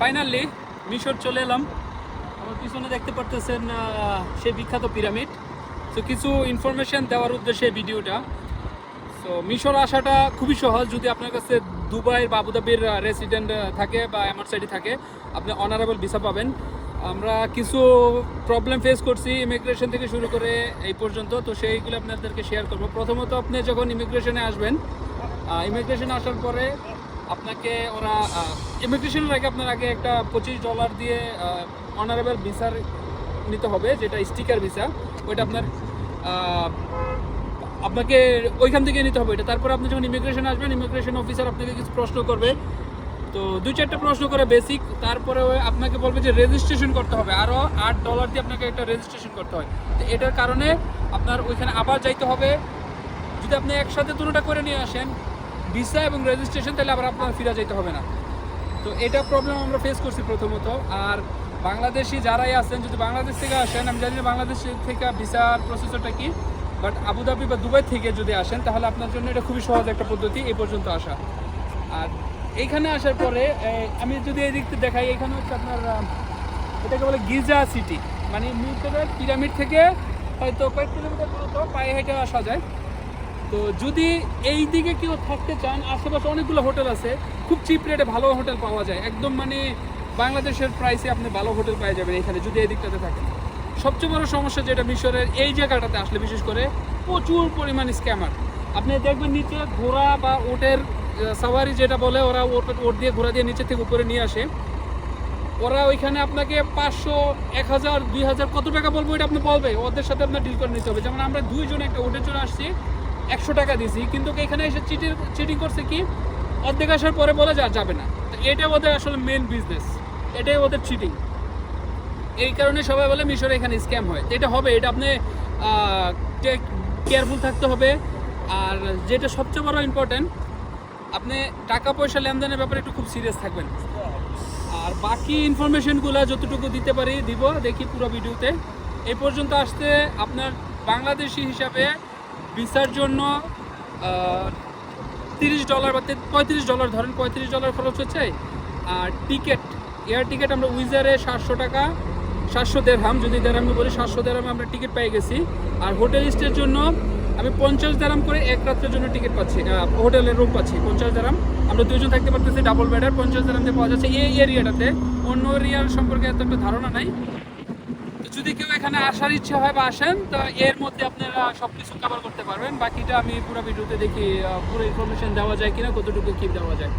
Finally মিশর চলে এলাম। আমার পিছনে দেখতে পারতেছেন সেই বিখ্যাত পিরামিড। তো কিছু ইনফরমেশন দেওয়ার উদ্দেশ্যে ভিডিওটা। তো মিশর আসাটা খুবই সহজ, যদি আপনার কাছে দুবাই বা আবুধাবির রেসিডেন্ট থাকে বা এমার্সিটি থাকে, আপনি অনারেবল ভিসা পাবেন। আমরা কিছু প্রবলেম ফেস করছি ইমিগ্রেশন থেকে শুরু করে এই পর্যন্ত, তো সেইগুলো আপনাদেরকে শেয়ার করব। প্রথমত আপনি যখন ইমিগ্রেশনে আসবেন, ইমিগ্রেশনে আসার পরে আপনাকে ওরা ইমিগ্রেশনের আগে আপনার আগে একটা $25 দিয়ে অনারেবল ভিসার নিতে হবে, যেটা স্টিকার ভিসা। ওইটা আপনাকে ওইখান থেকে নিতে হবে এটা। তারপর আপনি যখন ইমিগ্রেশন আসবেন, ইমিগ্রেশন অফিসার আপনাকে কিছু প্রশ্ন করবে, তো 2-4টা প্রশ্ন করে বেসিক। তারপরে আপনাকে বলবে যে রেজিস্ট্রেশন করতে হবে, আরও $8 দিয়ে আপনাকে একটা রেজিস্ট্রেশন করতে হয়। তো এটার কারণে আপনার ওইখানে আবার যাইতে হবে। যদি আপনি একসাথে দুটোটা করে নিয়ে আসেন, ভিসা এবং রেজিস্ট্রেশন, তাহলে আবার আপনার ফিরে যেতে হবে না। তো এটা প্রবলেম আমরা ফেস করছি প্রথমত। আর বাংলাদেশি যারাই আছেন, যদি বাংলাদেশ থেকে আসেন, আমি জানি না বাংলাদেশ থেকে ভিসার প্রসেসরটা কি, বাট আবুধাবি বা দুবাই থেকে যদি আসেন, তাহলে আপনার জন্য এটা খুবই সহজ একটা পদ্ধতি এই পর্যন্ত আসা। আর এইখানে আসার পরে আমি যদি এই দিকতে দেখাই, এখানে হচ্ছে আপনার এটাকে বলে গিজা সিটি, মানে মিশরের পিরামিড থেকে হয়তো কয়েক কিলোমিটার দূরত্ব, পায়ে হেঁটে আসা যায়। তো যদি এই দিকে কেউ থাকতে চান, আশেপাশে অনেকগুলো হোটেল আছে, খুব চিপ রেটে ভালো হোটেল পাওয়া যায়, একদম মানে বাংলাদেশের প্রাইসে আপনি ভালো হোটেল পেয়ে যাবেন এখানে যদি এই দিকটাতে থাকেন। সবচেয়ে বড় সমস্যা যেটা মিশরের এই জায়গাটাতে আসলে বিশেষ করে, প্রচুর পরিমাণ স্ক্যামার। আপনি দেখবেন নিচে ঘোড়া বা ওটের সাওয়ারি যেটা বলে, ওরা ওট দিয়ে ঘোড়া দিয়ে নিচে থেকে উপরে নিয়ে আসে। ওরা ওইখানে আপনাকে 500, 1000, 2000 কত টাকা বলবো এটা আপনি বলবে, ওদের সাথে আপনার ডিল করে নিতে হবে। যেমন আমরা 2 জন একটা ওটের জন্য আসছি, 100 টাকা দিয়েছি, কিন্তু এখানে এসে চিটিং করছে কি, অর্ধেক আসার পরে বলে যাবে না। তো এটা ওদের আসলে মেন বিজনেস, এটাই ওদের চিটিং। এই কারণে সবাই বলে মিশরে এখানে স্ক্যাম হয়। এটা হবে, এটা আপনি কেয়ারফুল থাকতে হবে। আর যেটা সবচেয়ে বড় ইম্পর্টেন্ট, আপনি টাকা পয়সা লেনদেনের ব্যাপারে একটু খুব সিরিয়াস থাকবেন। আর বাকি ইনফরমেশনগুলো যতটুকু দিতে পারি দিব, দেখি পুরো ভিডিওতে। এই পর্যন্ত আসতে আপনার বাংলাদেশি হিসাবে ভিসার জন্য $30 বা $35 ধরেন, $35 খরচ হচ্ছে। আর টিকিট, এয়ার টিকিট আমরা উইজারে 700 টাকা, 700 দেরহাম, যদি দেরহামে বলি 700 দেরহামে আমরা টিকিট পেয়ে গেছি। আর হোটেল স্টের জন্য আমি 50 দেরহাম করে এক রাতের জন্য টিকিট পাচ্ছি, হোটেলের রুম পাচ্ছি 50 দেরহাম। আমরা 2 জন থাকতে পারতেছি, ডাবল বেডার 50 দেরহাম দিয়ে পাওয়া যাচ্ছে এই এরিয়াটাতে। অন্য এরিয়ার সম্পর্কে এত একটা ধারণা নাই। যদি কেউ এখানে আসার ইচ্ছা হয় বা আসেন, তো এর মধ্যে আপনারা সব কিছু কভার করতে পারবেন। বাকিটা আমি পুরো ভিডিওতে দেখি পুরো ইনফরমেশন দেওয়া যায় কিনা, কতটুকু কী দেওয়া যায়।